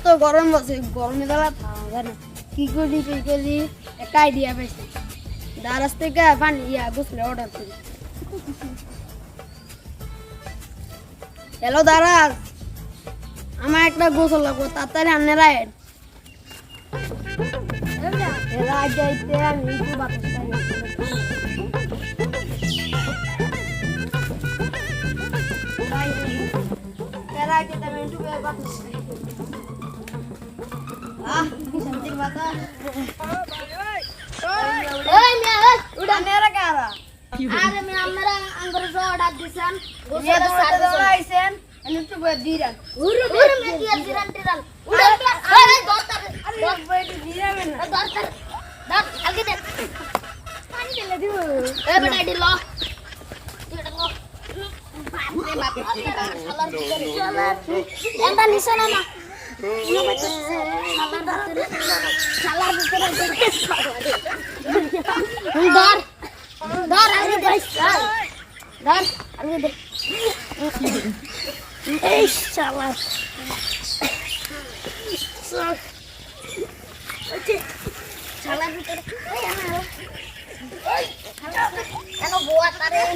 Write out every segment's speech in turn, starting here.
তো গরম আছে গরমে দাঁড়া জানে কি করি একটা আইডিয়া পাইছি দারাজ থেকে পানি গোসলে অর্ডার করি হ্যালো দারাজ আমার একটা গোসল লাগবো তাড়াতাড়ি আন্নের আয়েন যাইতে আমি একটু বাতাস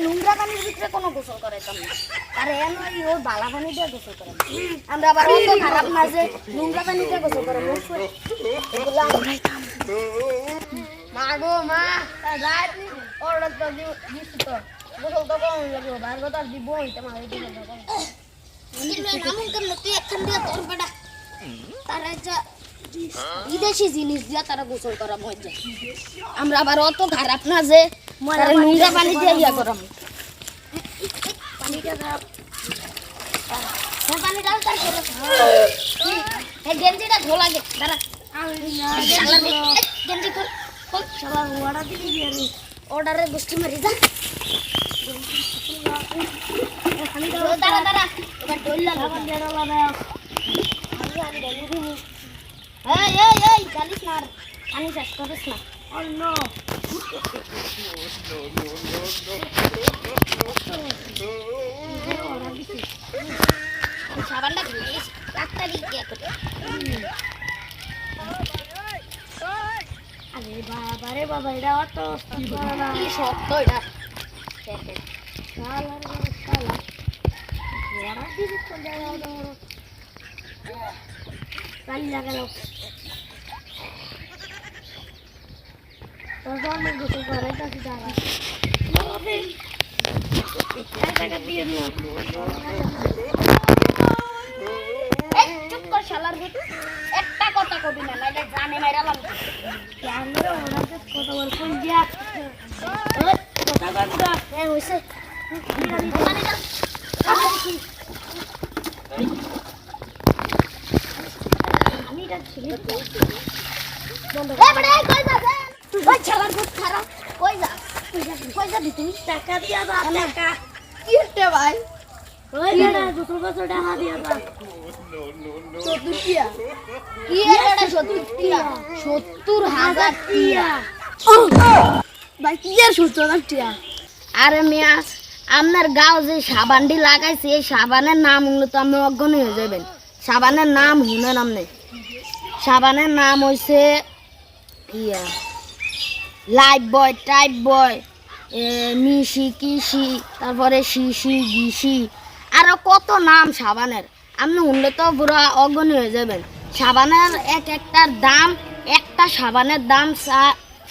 নোংরা পানির ভিতরে কোনো গোসল করাইতাম না আর ওর বালা পানি দিয়ে গোসল করে আমরা আবার অত খারাপ না যে নোংরা পানি দিয়ে গোসল করে মা গো মা রাত অর্ডার তো দিচ্ছি তো গোসল তো কম লাগবে বাইর কথা দিব হইতে মা হইতে তারা যা বিদেশি জিনিস দিয়া তারা গোসল করা মজা আমরা আবার অত খারাপ না যে নোংরা পানি দিয়ে ইয়া করাম গেঞ্জিটা খোলা গে দাঁড়া গেঞ্জি অর্ডারের গোষ্ঠী মারি যা দাঁড়া দাঁড়া এবার ডোল্লা এই জানিস না আর পানি শেষ করিস না সাবানটা ডাক্তারি আরে বাবা রে বাবা এটা অত শক্ত এটা লাগালো গোসল করে দাঁড়া চুপ কর শালার বেটি একটা কথা কবি না এটা জানে মেরালাম কথা বল কোন দিয়া কথা কথা হইছে আমি এটা ছিল কই শালার বেটি খারাপ কই যা কই যাবি তুই টাকা দিয়া যা টাকা কি হচ্ছে ভাই ওই না 200 টাকা দিয়া যা 70 টিয়া কি এটা 70 টিয়া 70000 টিয়া ভাই কি আর 70000 টিয়া আরে মিয়া আপনার গাঁও যে সাবানটি লাগাইছে এই সাবানের নাম হলো তো আপনি অজ্ঞান হয়ে যাবেন সাবানের নাম শুনেন আপনি সাবানের নাম হইছে ইয়া লাইফ বয় টাইপ বয় মিশি কিসি তারপরে শিশি গিসি আরো কত নাম সাবানের আপনি শুনলে তো পুরো অজ্ঞানী হয়ে যাবেন সাবানের একটার দাম একটা সাবানের দাম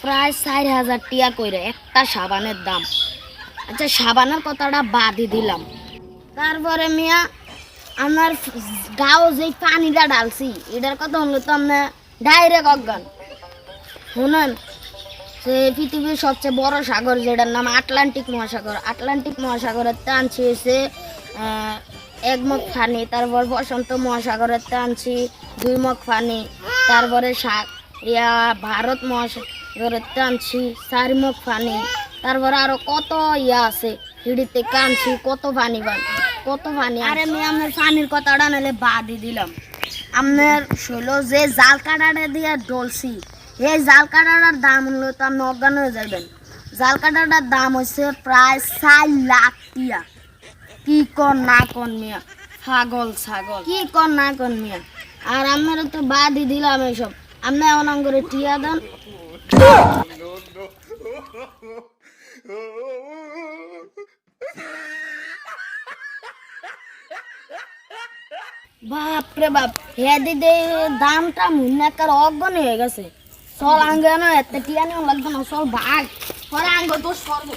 প্রায় 4000 টাকা করে একটা সাবানের দাম আচ্ছা সাবানের কথাটা বাদই দিলাম তারপরে মিয়া আমার গাঁও যে পানিটা ঢালছি এটার কথা শুনলে তো আপনি ডাইরেক্ট অজ্ঞান শুনেন সে পৃথিবীর সবচেয়ে বড় সাগর যেটার নাম আটলান্টিক মহাসাগরের টানছি হয়েছে 1 মগ পানি তারপর প্রশান্ত মহাসাগরের টানছি 2 মগ পানি তারপরে ভারত মহাসাগরের টানছি 4 মগ পানি তারপরে আরো কত আছে হিড়িতে কানছি কত পানি আরে আমি আপনার পানির কথাটা নাহলে বাদই দিলাম আপনার হলো যে জাল কাটাটা দিয়ে ডলছি এই জাল কাটাটার দাম হলো তো আপনি অজ্ঞান হয়ে যাবেন জাল কাটাটার দাম হচ্ছে প্রায় 4 লাখ টাকা কি কর না কর মিয়া ছাগল কি কর না কর মিয়া আর আমার তো বাদই দিলাম এসব আপনি এমন করে টিয়া দেন বাপরে বাপ হে দিদি দামটা মুন্নাকার অজ্ঞান হয়ে গেছে চল আঙ্গে না এত টিয়া নিয়ে লাগবে না চল ভাগ পরে আঙ্গ তো সর্ব